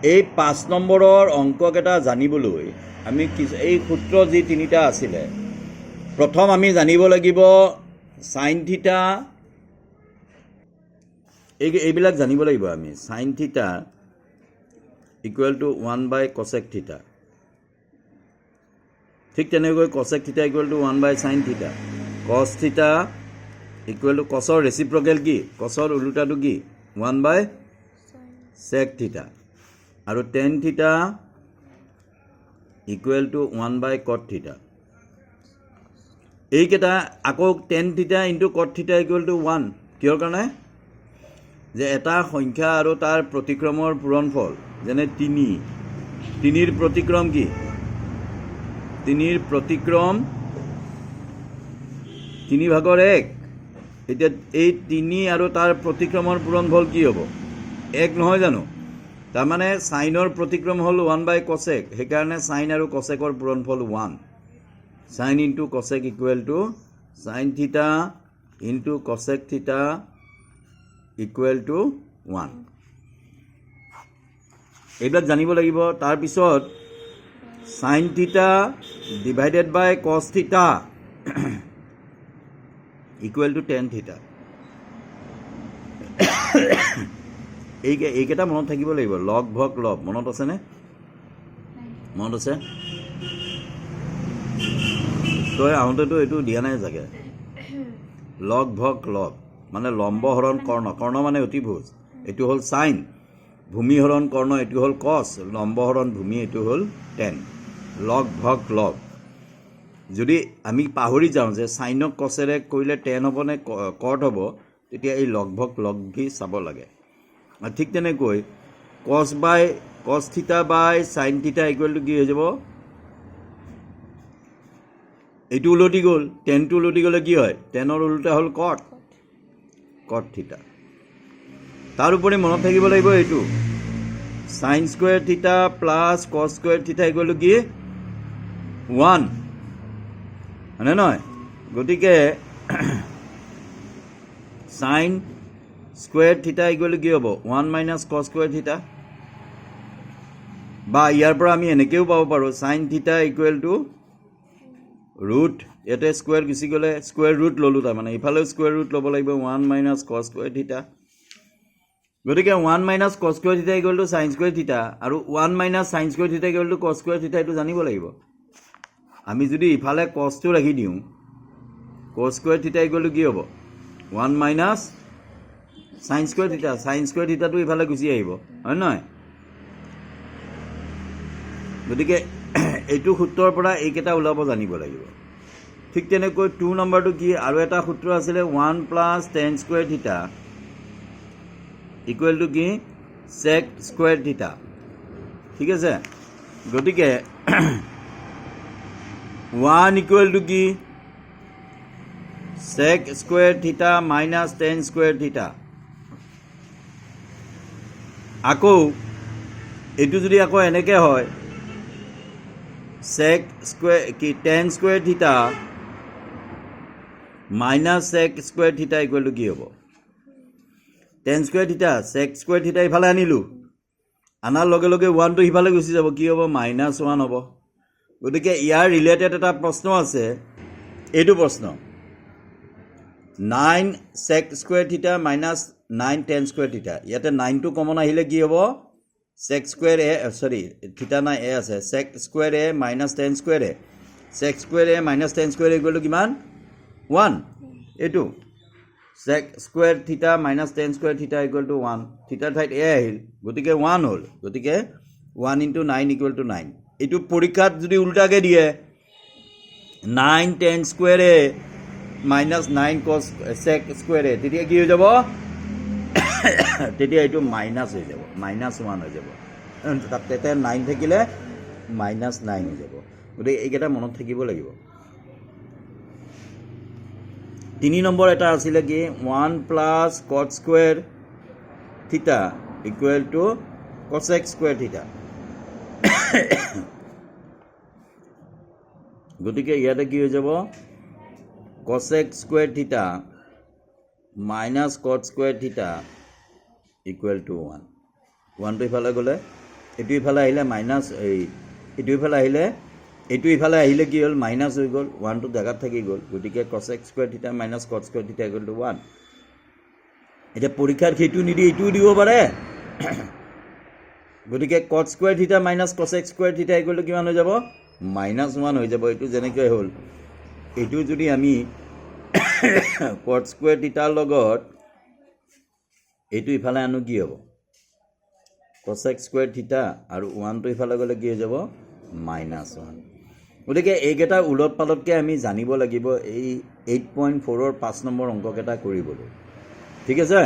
এই 5 নম্বৰৰ অংককেইটা জানিবলৈ আমি এই সূত্ৰ যি তিনিটা আছিলে প্ৰথম আমি জানিব লাগিব সাইন থিটা এইবিলাক জানিব লাগিব আমি sign theta equal to 1 cosec থিটা ঠিক তেনেকৈ cosec theta equal to 1 sin থিটা cos থিটা ইকুৱেল টু cosৰ ৰেচিপ্ৰকেল কি cosৰ উল্টাটো কি 1 sec থিটা আৰু tan থিটা ইকুৱেল টু 1 cot থিটা এইকেইটা আকৌ tan থিটা ইনটু cot থিটা ইকুৱেল টু 1 কিহৰ কাৰণে যে এটা সংখ্যা আৰু তাৰ প্ৰতিক্ৰমৰ পূৰণফল যেনে 3 প্ৰতিক্ৰম কি 3 প্ৰতিক্ৰম 3/1 এতিয়া এই 3 আৰু তাৰ প্ৰতিক্ৰমৰ পূৰণফল কি হ'ব 1 নহয় জানো তাৰ মানে সাইনৰ প্ৰতিক্ৰম হ'ল 1 cosec সেইকাৰণে সাইন আৰু cosecৰ পূৰণফল 1 sine into cosec equal to sine theta into cosec theta equal to 1 এইবিলাক জানিব লাগিব তাৰ পিছত sine theta divided by cos theta equal to tan theta এইকেইটা মনত থাকিব লাগিব লগ ভগ লব মনত আছেনে মনত আছে তই আহোঁতেতো এইটো দিয়া নাই চাগে লগ ভগ লব মানে লম্ব হৰণ কৰ্ণ কৰ্ণ মানে অতিভুজ এইটো হ'ল সাইন ভূমি হৰণ কৰ্ণ এইটো হ'ল cos লম্ব হৰণ ভূমি এইটো হ'ল tan লগ ভগ লব যদি আমি পাহৰি যাওঁ যে সাইনক কছেৰে কৰিলে tan হ'ব নে কট হ'ব তেতিয়া এই লগ ভগ লগ ভি চাব লাগে ঠিক তেনেকৈ cos theta by sine theta equal to কি হৈ যাব এইটো উলটি গ'ল টেনটো উলটি গ'লে কি হয় টেনৰ উল্টা হ'ল কট থিটা তাৰ উপৰি মনত থাকিব লাগিব এইটো সাইন স্কুৱেৰ থিটা প্লাছ কছ স্কুৱেৰ থিটা ইকুৱেল টু কি 1 হয়নে নহয় গতিকে সাইন স্কুৱেৰ থিটা ইকুৱেল টু কি হ'ব 1 মাইনাছ কছ স্কুৱেৰ থিটা বা ইয়াৰ পৰা আমি এনেকৈও পাব পাৰোঁ sign theta equal two root ইয়াতে স্কুৱেৰ গুচি গ'লে স্কুৱেৰ ৰুট ল'লোঁ তাৰমানে ইফালেও স্কুৱেৰ ৰুট ল'ব লাগিব 1 মাইনাছ কছ স্কুৱেৰ থিটা গতিকে 1 মাইনাছ কছ স্কুৱেৰ থিটা ইকুৱেল টু সাইন স্কুৱেৰ থিটা আৰু 1 মাইনাছ সাইন স্কুৱেৰ থিটা ইকুৱেল টু কছ স্কুৱেৰ থিটা এইটো জানিব লাগিব আমি যদি ইফালে কছটো ৰাখি দিওঁ কছ স্কুৱেৰ থিটা ইকুৱেল টু কি হ'ব 1 মাইনাছ সাইন স্কুৱেৰ থিটাটো ইফালে গুচি আহিব হয় নহয় গতিকে এইটো সূত্ৰৰ পৰা এইকেইটা ওলাব জানিব লাগিব ঠিক তেনেকৈ 2 নম্বৰটো কি আৰু এটা সূত্ৰ আছিলে 1 প্লাছ tan স্কুৱেৰ থিটা ইকুৱেল টু কি sec স্কুৱেৰ থিটা ঠিক আছে গতিকে 1 ইকুৱেল টু কি sec স্কুৱেৰ থিটা মাইনাছ tan স্কুৱেৰ থিটা আকৌ এইটো যদি আকৌ এনেকৈ হয় sec স্কুৱেৰ কি tan স্কুৱেৰ থিটা মাইনাছ sec স্কুৱেৰ থিটা ইকুৱেল টু কি হ'ব tan স্কুৱেৰ থিটা sec স্কুৱেৰ থিটা ইফালে আনিলোঁ আনাৰ লগে লগে 1টো সিফালে গুচি যাব কি হ'ব -1 হ'ব গতিকে ইয়াৰ ৰিলেটেড এটা প্ৰশ্ন আছে এইটো প্ৰশ্ন 9 sec স্কুৱেৰ থিটা মাইনাছ 9 tan স্কুৱেৰ থিটা ইয়াতে 9টো কমন আহিলে কি হ'ব sec স্কুৱেৰ এ সৰি থিটা নাই এ আছে sec square A minus tan square A sec square A minus tan square equal to কিমান 1 এইটো sec স্কুৱেৰ থিটা মাইনাছ tan স্কুৱেৰ থিটা ইকুৱেল টু 1 থিটাৰ ঠাইত এ আহিল গতিকে 1 হ'ল গতিকে 1 × 9 ইকুৱেল টু 9 এইটো পৰীক্ষাত যদি উল্টাকৈ দিয়ে 9 tan স্কুৱেৰ এ মাইনাছ 9 cos sec স্কুৱেৰ এ তেতিয়া কি হৈ যাব তেতিয়া এইটো মাইনাছ হৈ যাব -1 হৈ যাব তাতে 9 থাকিলে -9 হৈ যাব গতিকে এইকেইটা মনত থাকিব লাগিব 3 নম্বৰ এটা আছিলে কি 1 প্লাছ cot স্কুৱেৰ থিটা ইকুৱেল টু cosec স্কুৱেৰ থিটা গতিকে ইয়াতে কি হৈ যাব cosec স্কুৱেৰ থিটা মাইনাছ cot স্কুৱেৰ থিটা ইকুৱেল টু 1 1টো ইফালে গ'লে এইটো ইফালে আহিলে মাইনাছ এইটো ইফালে আহিলে এইটো ইফালে আহিলে কি হ'ল মাইনাছ হৈ গ'ল 1টো জেগাত থাকি গ'ল গতিকে cosec স্কুৱেৰ থিটা মাইনাছ cot স্কুৱেৰ থিটা ইকুৱেল টু 1 এতিয়া পৰীক্ষাত সেইটো নিদি এইটোও দিব পাৰে গতিকে cot স্কুৱেৰ থিটা মাইনাছ cosec স্কুৱেৰ থিটা ইকুৱেল টু কিমান হৈ যাব -1 হৈ যাব এইটো যেনেকৈ হ'ল এইটো যদি আমি cot স্কুৱেৰ থিটাৰ লগত এইটো ইফালে আনো কি হ'ব cosec স্কুৱেৰ থিটা আৰু 1টো ইফালে গ'লে কি হৈ যাব -1 গতিকে এইকেইটা উলট পালটকৈ আমি জানিব লাগিব এই 8.4 ৰ 5 নম্বৰ অংককেইটা কৰিবলৈ ঠিক আছে